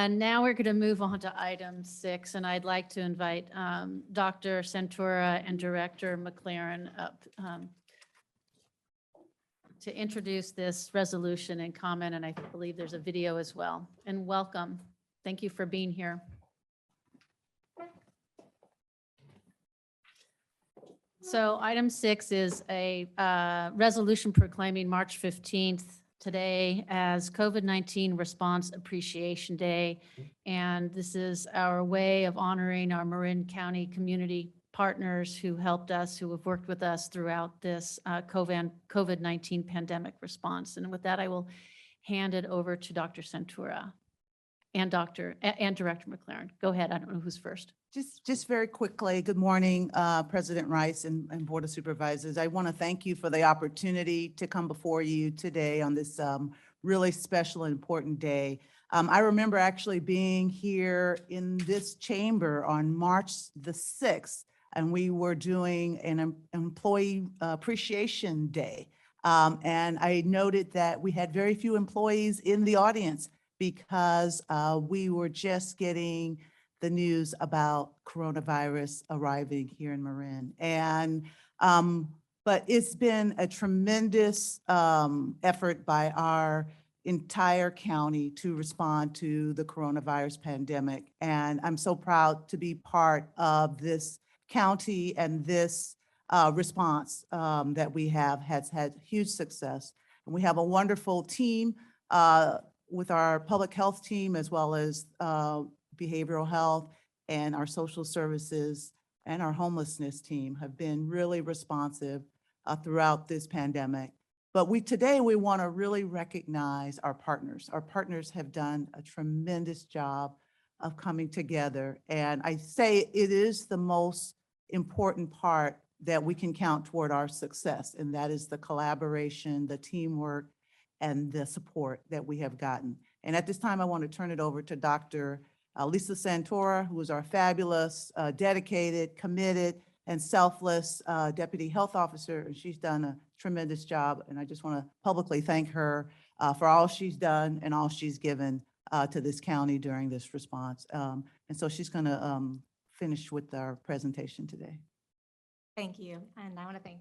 And now we're going to move on to item 6, and I'd like to invite Dr. Centura and Director McLaren up to introduce this resolution and comment, and I believe there's a video as well. And welcome. Thank you for being here. So item 6 is a resolution proclaiming March 15th today as COVID-19 Response Appreciation Day. And this is our way of honoring our Marin County community partners who helped us, who have worked with us throughout this COVID-19 pandemic response. And with that, I will hand it over to Dr. Centura and Director McLaren. Go ahead. I don't know who's first. Just very quickly, good morning, President Rice and Board of Supervisors. I want to thank you for the opportunity to come before you today on this really special and important day. I remember actually being here in this chamber on March the 6th, and we were doing an employee appreciation day. And I noted that we had very few employees in the audience because we were just getting the news about coronavirus arriving here in Marin. And, but it's been a tremendous effort by our entire county to respond to the coronavirus pandemic. And I'm so proud to be part of this county, and this response that we have has had huge success. And we have a wonderful team with our public health team, as well as behavioral health, and our social services and our homelessness team have been really responsive throughout this pandemic. But today we want to really recognize our partners. Our partners have done a tremendous job of coming together. And I say it is the most important part that we can count toward our success. And that is the collaboration, the teamwork, and the support that we have gotten. And at this time, I want to turn it over to Dr. Lisa Santora, who is our fabulous, dedicated, committed, and selfless Deputy Health Officer. And she's done a tremendous job. And I just want to publicly thank her for all she's done and all she's given to this county during this response. And so she's going to finish with our presentation today. Thank you. And I want to thank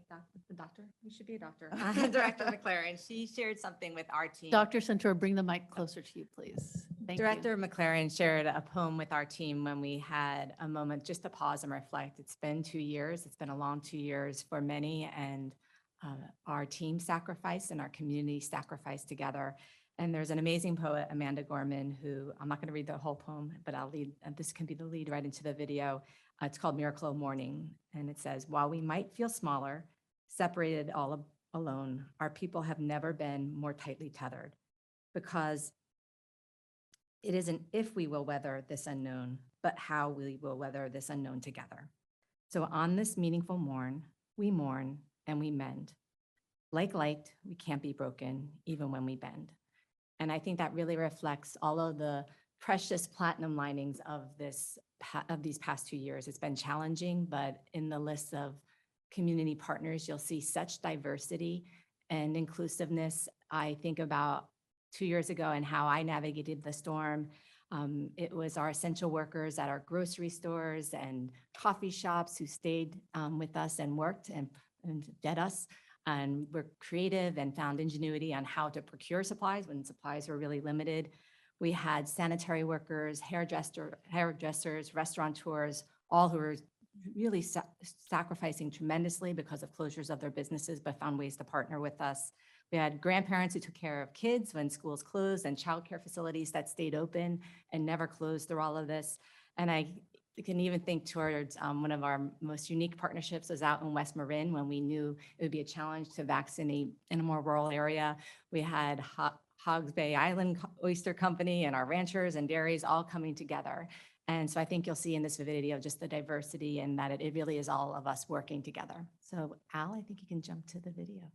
the doctor. You should be a doctor. Director McLaren. She shared something with our team. Dr. Centura, bring the mic closer to you, please. Thank you. Director McLaren shared a poem with our team when we had a moment just to pause and reflect. It's been 2 years. It's been a long 2 years for many, and our team sacrificed and our community sacrificed together. And there's an amazing poet, Amanda Gorman, who I'm not going to read the whole poem, but I'll lead. This can be the lead right into the video. It's called Miracle of Morning. And it says, while we might feel smaller, separated all alone, our people have never been more tightly tethered, because it isn't if we will weather this unknown, but how we will weather this unknown together. So on this meaningful morn, we mourn and we mend. Like light, we can't be broken even when we bend. And I think that really reflects all of the precious platinum linings of these past 2 years. It's been challenging, but in the list of community partners, you'll see such diversity and inclusiveness. I think about 2 years ago and how I navigated the storm. It was our essential workers at our grocery stores and coffee shops who stayed with us and worked and fed us, and were creative and found ingenuity on how to procure supplies when supplies were really limited. We had sanitary workers, hairdressers, restaurateurs, all who were really sacrificing tremendously because of closures of their businesses, but found ways to partner with us. We had grandparents who took care of kids when schools closed, and childcare facilities that stayed open and never closed through all of this. And I can even think towards one of our most unique partnerships was out in West Marin when we knew it would be a challenge to vaccinate in a more rural area. We had Hogs Bay Island Oyster Company and our ranchers and dairies all coming together. And so I think you'll see in this video just the diversity, and that it really is all of us working together. So Al, I think you can jump to the video.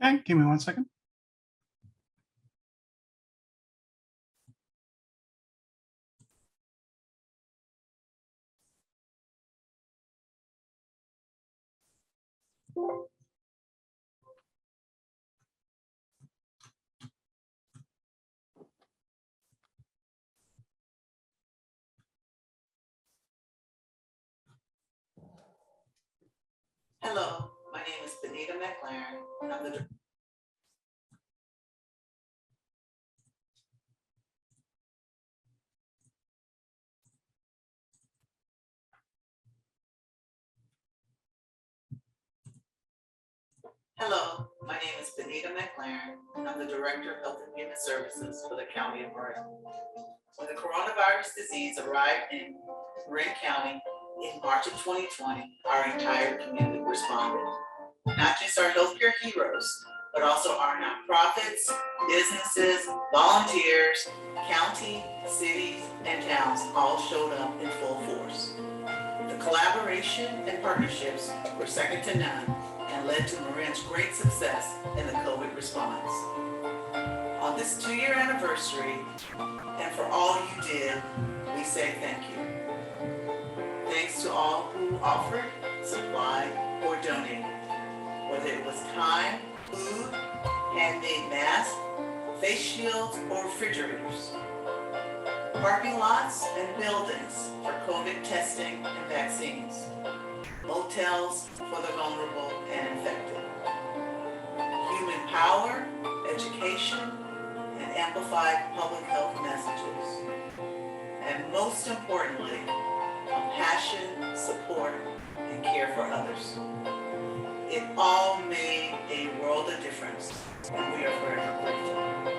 Okay, give me 1 second. Hello, my name is Benita McLaren, and I'm the Hello, my name is Benita McLaren, and I'm the Director of Health and Human Services for the County of Marin. When the coronavirus disease arrived in Marin County in March of 2020, our entire community responded. Not just our healthcare heroes, but also our nonprofits, businesses, volunteers, county, cities, and towns all showed up in full force. The collaboration and partnerships were second to none and led to Marin's great success in the COVID response. On this 2-year anniversary, and for all you did, we say thank you. Thanks to all who offered, supplied, or donated, whether it was time, food, handmade masks, face shields, or refrigerators. Parking lots and buildings for COVID testing and vaccines. Motels for the vulnerable and infected. Human power, education, and amplified public health messages. And most importantly, compassion, support, and care for others. It all made a world of difference, and we are forever grateful.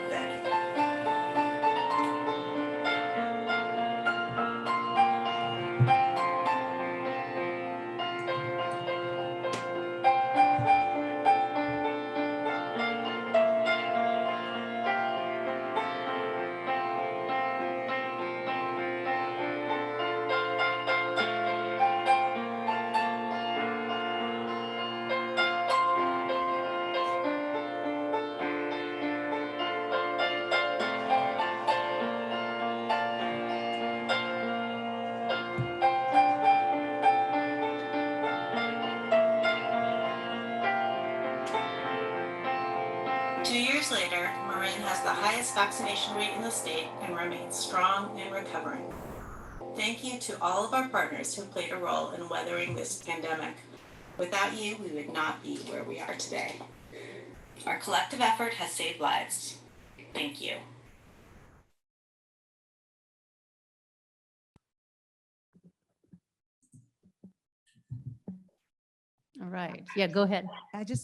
Thank you. Years later, Marin has the highest vaccination rate in the state and remains strong and recovering. Thank you to all of our partners who played a role in weathering this pandemic. Without you, we would not be where we are today. Our collective effort has saved lives. Thank you. All right. Yeah, go ahead.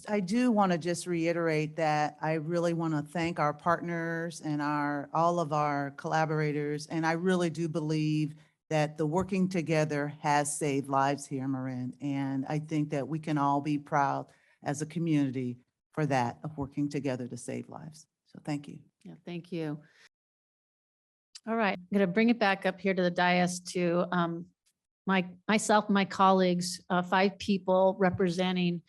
I do want to just reiterate that I really want to thank our partners and all of our collaborators. And I really do believe that the working together has saved lives here in Marin. And I think that we can all be proud as a community for that, of working together to save lives. So thank you. Yeah, thank you. All right, I'm going to bring it back up here to the dais to myself, my colleagues, 5 people representing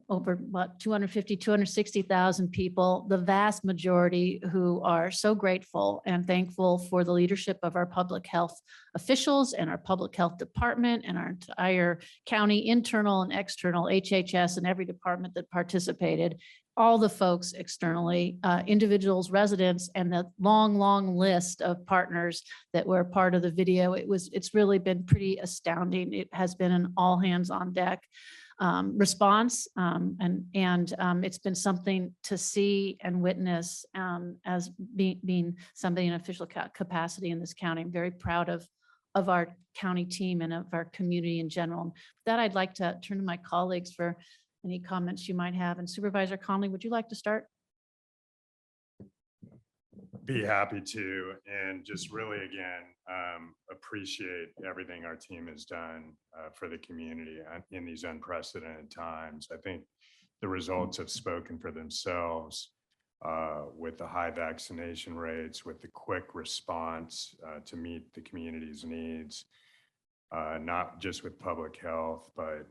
over what 260,000 people, the vast majority who are so grateful and thankful for the leadership of our public health officials and our public health department and our entire county internal and external HHS and every department that participated, all the folks externally, individuals, residents, and the long list of partners that were part of the video. It's really been pretty astounding. It has been an all hands on deck response. It's been something to see and witness as being somebody in official capacity in this county. I'm very proud of our county team and of our community in general. With that, I'd like to turn to my colleagues for any comments you might have. And Supervisor Conley, would you like to start? Be happy to, and just really again appreciate everything our team has done for the community in these unprecedented times. I think the results have spoken for themselves with the high vaccination rates, with the quick response to meet the community's needs, not just with public health, but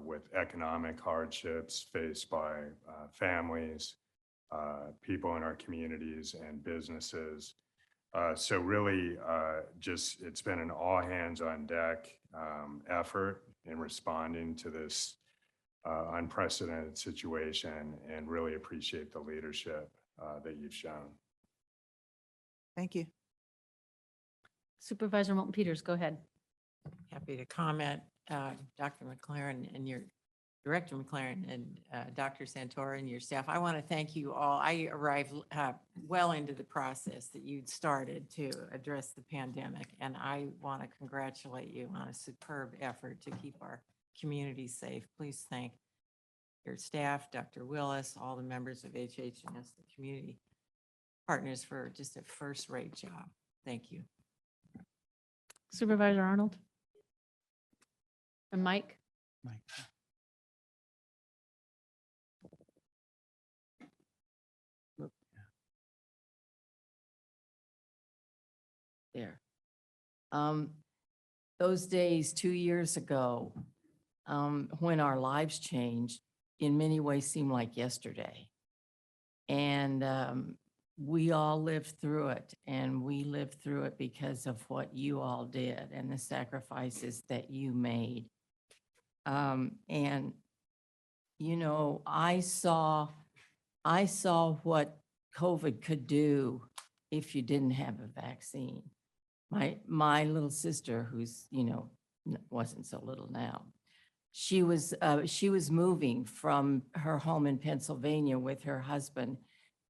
with economic hardships faced by families, people in our communities and businesses. So really just it's been an all hands on deck effort in responding to this unprecedented situation, and really appreciate the leadership that you've shown. Thank you. Supervisor Moulton Peters, go ahead. Happy to comment. Dr. McLaren, in your Director McLaren and Dr. Santora and your staff, I want to thank you all. I arrived well into the process that you'd started to address the pandemic, and I want to congratulate you on a superb effort to keep our community safe. Please thank your staff, Dr. Willis, all the members of HHS, the community partners for just a first-rate job. Thank you. Supervisor Arnold? And Mike? There. Those days 2 years ago, when our lives changed, in many ways seem like yesterday. And we all lived through it, and we lived through it because of what you all did and the sacrifices that you made. And, you know, I saw what COVID could do if you didn't have a vaccine. My little sister, who's, you know, wasn't so little now, she was moving from her home in Pennsylvania with her husband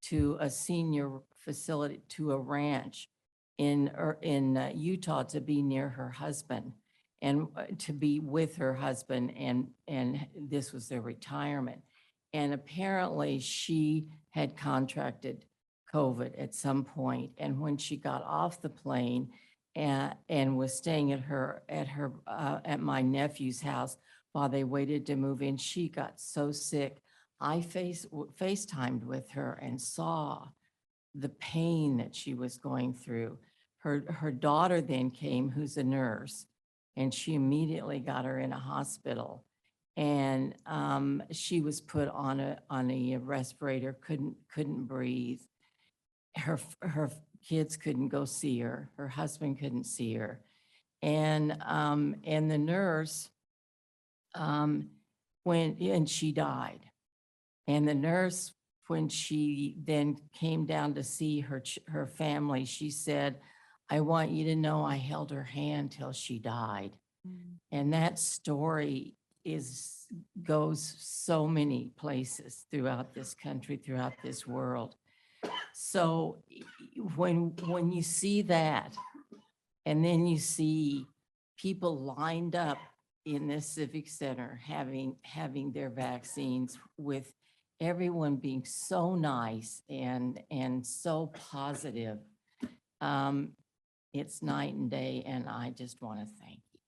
to a senior facility, to a ranch in Utah, to be near her husband and to be with her husband. And this was their retirement. And apparently she had contracted COVID at some point. And when she got off the plane and was staying at my nephew's house while they waited to move in, she got so sick. I FaceTimed with her and saw the pain that she was going through. Her daughter then came, who's a nurse, and she immediately got her in a hospital. And she was put on a respirator, couldn't breathe. Her kids couldn't go see her. Her husband couldn't see her. And the nurse, and she died. And the nurse, when she then came down to see her family, she said, "I want you to know I held her hand till she died." And that story goes so many places throughout this country, throughout this world. So when you see that, and then you see people lined up in this civic center having their vaccines, with everyone being so nice and so positive, it's night and day, and I just want to thank you.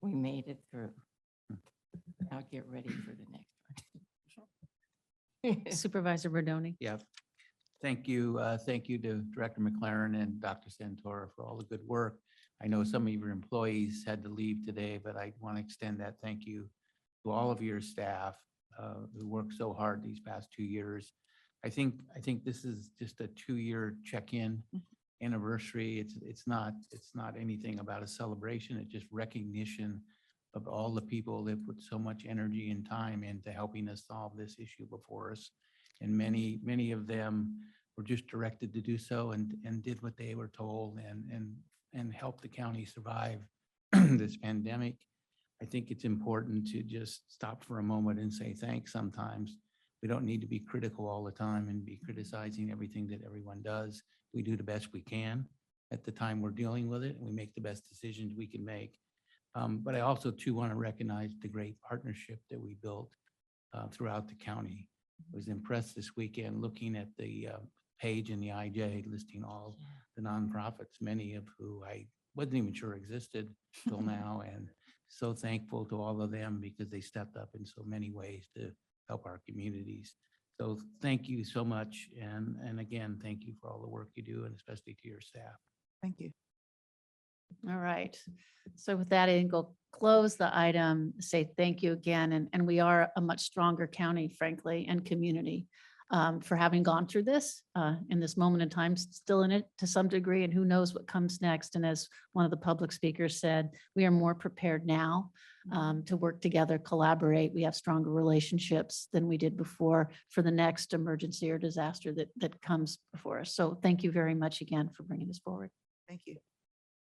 We made it through. I'll get ready for the next one. Supervisor Berdoni? Yeah, thank you. Thank you to Director McLaren and Dr. Santora for all the good work. I know some of your employees had to leave today, but I want to extend that thank you to all of your staff who worked so hard these past 2 years. I think this is just a 2-year check-in anniversary. It's not anything about a celebration. It's just recognition of all the people that put so much energy and time into helping us solve this issue before us. And many of them were just directed to do so and did what they were told and helped the county survive this pandemic. I think it's important to just stop for a moment and say thanks sometimes. We don't need to be critical all the time and be criticizing everything that everyone does. We do the best we can at the time we're dealing with it, and we make the best decisions we can make. But I also too want to recognize the great partnership that we built throughout the county. I was impressed this weekend looking at the page in the IJ listing all the nonprofits, many of who I wasn't even sure existed till now, and so thankful to all of them because they stepped up in so many ways to help our communities. So thank you so much. And again, thank you for all the work you do, and especially to your staff. Thank you. All right. So with that, I think we'll close the item, say thank you again. And we are a much stronger county, frankly, and community for having gone through this in this moment in time, still in it to some degree, and who knows what comes next. And as one of the public speakers said, we are more prepared now to work together, collaborate. We have stronger relationships than we did before for the next emergency or disaster that comes before us. So thank you very much again for bringing this forward. Thank you.